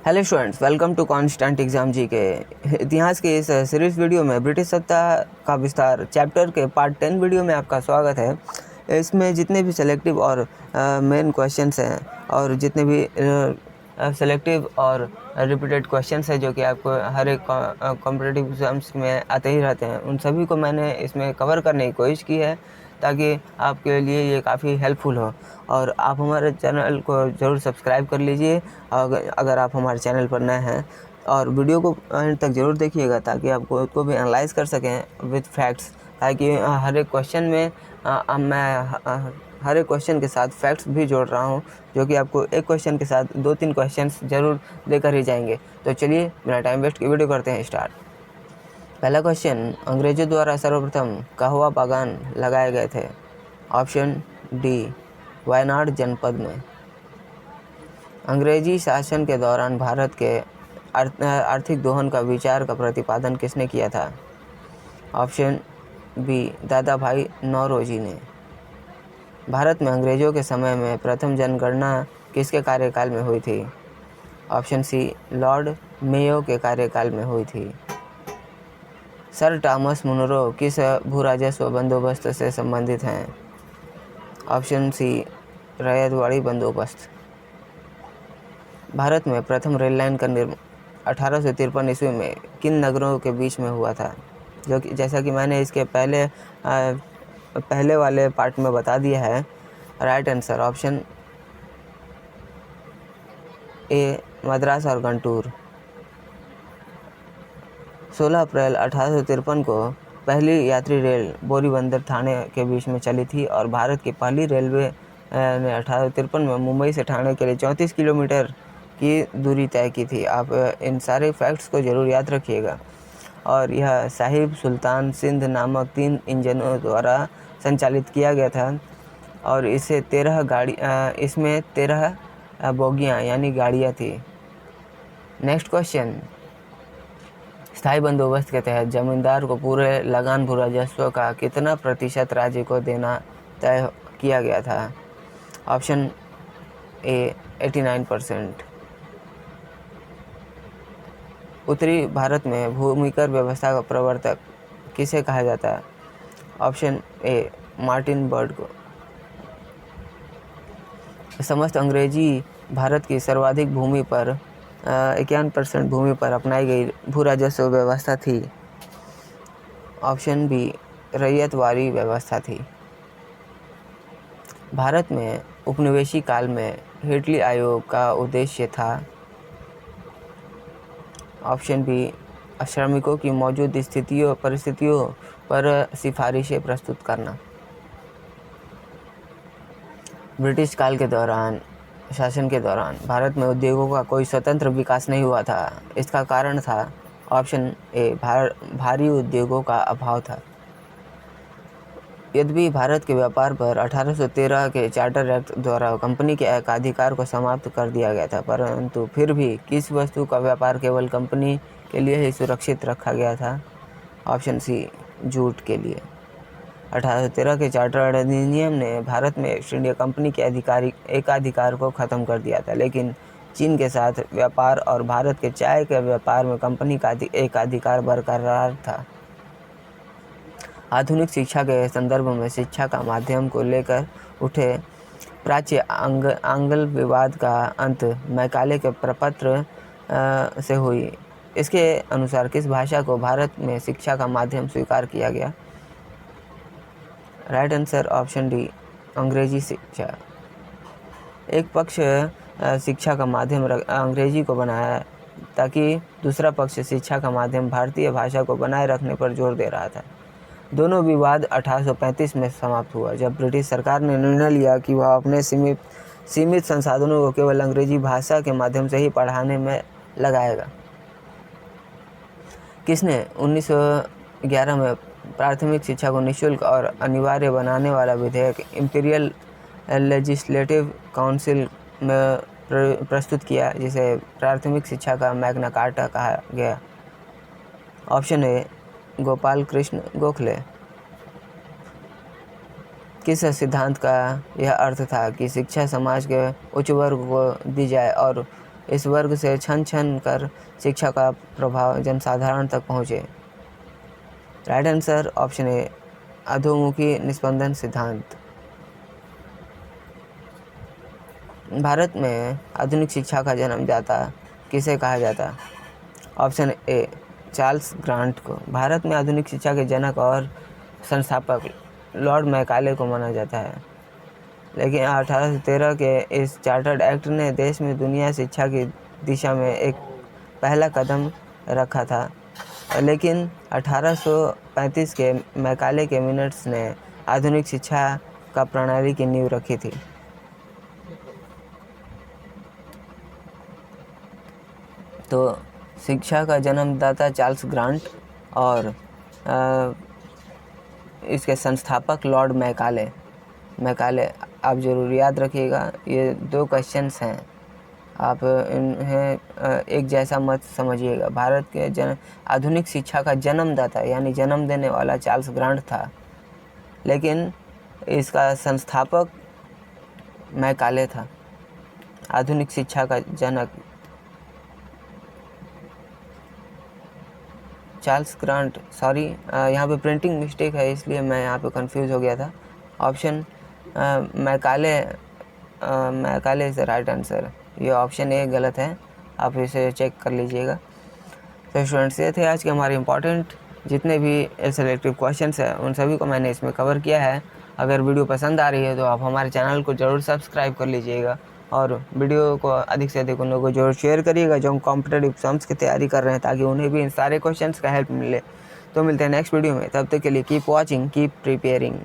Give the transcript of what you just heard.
Hello students, welcome to constant exam जी के इतिहास के इस सीरीज वीडियो में ब्रिटिश सत्ता का विस्तार चैप्टर के पार्ट 10 वीडियो में आपका स्वागत है। इसमें जितने भी सेलेक्टिव और मेन क्वेश्चंस हैं और जितने भी सेलेक्टिव और रिपीटेड क्वेश्चंस हैं जो कि आपको हर एक कॉम्पिटिटिव एग्जाम्स में आते ही रहते हैं, उन सभी को मैंने इसमें कवर करने की कोशिश की है ताकि आपके लिए ये काफ़ी हेल्पफुल हो। और आप हमारे चैनल को ज़रूर सब्सक्राइब कर लीजिए अगर आप हमारे चैनल पर नए हैं, और वीडियो को अंत तक ज़रूर देखिएगा ताकि आप उसको भी एनालाइज कर सकें विद फैक्ट्स, ताकि हर एक क्वेश्चन में मैं हर एक क्वेश्चन के साथ फैक्ट्स भी जोड़ रहा हूं, जो कि आपको एक क्वेश्चन के साथ 2-3 क्वेश्चंस ज़रूर देकर ही जाएंगे। तो चलिए बिना टाइम वेस्ट के वीडियो करते हैं स्टार्ट। पहला क्वेश्चन, अंग्रेजों द्वारा सर्वप्रथम कहवा बागान लगाए गए थे? ऑप्शन डी, वायनाड जनपद में। अंग्रेजी शासन के दौरान भारत के आर्थिक दोहन का विचार का प्रतिपादन किसने किया था? ऑप्शन बी, दादा भाई नौरोजी ने। भारत में अंग्रेजों के समय में प्रथम जनगणना किसके कार्यकाल में हुई थी? ऑप्शन सी, लॉर्ड मेयो के कार्यकाल में हुई थी। सर थॉमस मुनरो किस भूराजस्व बंदोबस्त से संबंधित हैं? ऑप्शन सी, रैयतवाड़ी बंदोबस्त। भारत में प्रथम रेल लाइन का निर्माण 1853 ईस्वी में किन नगरों के बीच में हुआ था? जो कि जैसा कि मैंने इसके पहले वाले पार्ट में बता दिया है। Right answer option A, Madras और गंटूर। 16 अप्रैल 1853 को पहली यात्री रेल बोरीबंदर ठाणे के बीच में चली थी और भारत की पहली रेलवे ने 1853 में मुंबई से ठाणे के लिए 34 किलोमीटर की दूरी तय की थी। आप इन सारे फैक्ट्स को ज़रूर याद रखिएगा। और यह साहिब सुल्तान सिंध नामक 3 इंजनों द्वारा संचालित किया गया था और इसमें 13 बोगियाँ यानी गाड़ियाँ थी। नेक्स्ट क्वेश्चन, स्थायी बंदोबस्त के तहत जमींदार को पूरे लगान भू राजस्व का कितना प्रतिशत राज्य को देना तय किया गया था? Option A, 89%। उत्तरी भारत में भूमिकर व्यवस्था का प्रवर्तक किसे कहा जाता है? ऑप्शन ए, मार्टिन बर्ड को। समस्त अंग्रेजी भारत की सर्वाधिक भूमि पर 51% भूमि पर अपनाई गई भू राजस्व व्यवस्था थी। ऑप्शन बी, रैयतवाड़ी व्यवस्था थी। भारत में उपनिवेशी काल में हेटली आयोग का उद्देश्य था। ऑप्शन बी, श्रमिकों की मौजूद परिस्थितियों पर सिफारिशें प्रस्तुत करना। ब्रिटिश काल के दौरान शासन के दौरान भारत में उद्योगों का कोई स्वतंत्र विकास नहीं हुआ था। इसका कारण था ऑप्शन ए, भारी उद्योगों का अभाव था। यद्यपि भारत के व्यापार पर 1813 के चार्टर एक्ट द्वारा कंपनी के एकाधिकार को समाप्त कर दिया गया था, परंतु फिर भी किस वस्तु का व्यापार केवल कंपनी के लिए ही सुरक्षित रखा गया था? ऑप्शन सी, जूट के लिए। 1813 के चार्टर अधिनियम ने भारत में ईस्ट इंडिया कंपनी के एकाधिकार को ख़त्म कर दिया था, लेकिन चीन के साथ व्यापार और भारत के चाय के व्यापार में कंपनी का एकाधिकार बरकरार था। आधुनिक शिक्षा के संदर्भ में शिक्षा का माध्यम को लेकर उठे प्राच्य आंग्ल विवाद का अंत मैकाले के प्रपत्र से हुई। इसके अनुसार किस भाषा को भारत में शिक्षा का माध्यम स्वीकार किया गया? राइट आंसर ऑप्शन डी, अंग्रेजी शिक्षा। एक पक्ष शिक्षा का माध्यम अंग्रेजी को बनाया ताकि दूसरा पक्ष शिक्षा का माध्यम भारतीय भाषा को बनाए रखने पर जोर दे रहा था। दोनों विवाद 1835 में समाप्त हुआ, जब ब्रिटिश सरकार ने निर्णय लिया कि वह अपने सीमित संसाधनों को केवल अंग्रेजी भाषा के माध्यम से ही पढ़ाने में लगाएगा। किसने 1911 में प्राथमिक शिक्षा को निःशुल्क और अनिवार्य बनाने वाला विधेयक इंपीरियल लेजिस्लेटिव काउंसिल में प्रस्तुत किया, जिसे प्राथमिक शिक्षा का मैग्ना कार्टा कहा गया? Option A, Gopal Krishna Gokhale. किस सिद्धांत का यह अर्थ था कि शिक्षा समाज के उच्च वर्ग को दी जाए और इस वर्ग से छन छन कर शिक्षा का प्रभाव जनसाधारण तक पहुँचे। राइट आंसर ऑप्शन ए, अधोमुखी निस्पंदन सिद्धांत। भारत में आधुनिक शिक्षा का जन्मदाता किसे कहा जाता है? ऑप्शन ए, चार्ल्स ग्रांट को। भारत में आधुनिक शिक्षा के जनक और संस्थापक लॉर्ड मैकाले को माना जाता है, लेकिन 1813 के इस चार्टर्ड एक्ट ने देश में दुनिया शिक्षा की दिशा में एक पहला कदम रखा था, लेकिन 1835 के मैकाले के मिनट्स ने आधुनिक शिक्षा का प्रणाली की नींव रखी थी। तो शिक्षा का जन्मदाता चार्ल्स ग्रांट और इसके संस्थापक लॉर्ड मैकाले आप ज़रूर याद रखिएगा। ये 2 क्वेश्चंस हैं, आप इन्हें एक जैसा मत समझिएगा। भारत के आधुनिक शिक्षा का जन्मदाता यानी जन्म देने वाला चार्ल्स ग्रांट था, लेकिन इसका संस्थापक मैकाले था। आधुनिक शिक्षा का जनक चार्ल्स ग्रांट, सॉरी यहाँ पे प्रिंटिंग मिस्टेक है इसलिए मैं यहाँ पे कंफ्यूज हो गया था। Option Macaulay is the right answer. ये ऑप्शन ए गलत है, आप इसे चेक कर लीजिएगा। तो स्टूडेंट्स, ये थे आज के हमारे इम्पॉर्टेंट जितने भी सेलेक्टिव क्वेश्चंस हैं उन सभी को मैंने इसमें कवर किया है। अगर वीडियो पसंद आ रही है तो आप हमारे चैनल को ज़रूर सब्सक्राइब कर लीजिएगा और वीडियो को अधिक से अधिक उन लोगों को जरूर शेयर करिएगा जो कॉम्पिटेटिव एग्जाम्स की तैयारी कर रहे हैं, ताकि उन्हें भी इन सारे क्वेश्चंस का हेल्प मिले। तो मिलते हैं नेक्स्ट वीडियो में, तब तक के लिए कीप वॉचिंग, कीप प्रिपेयरिंग।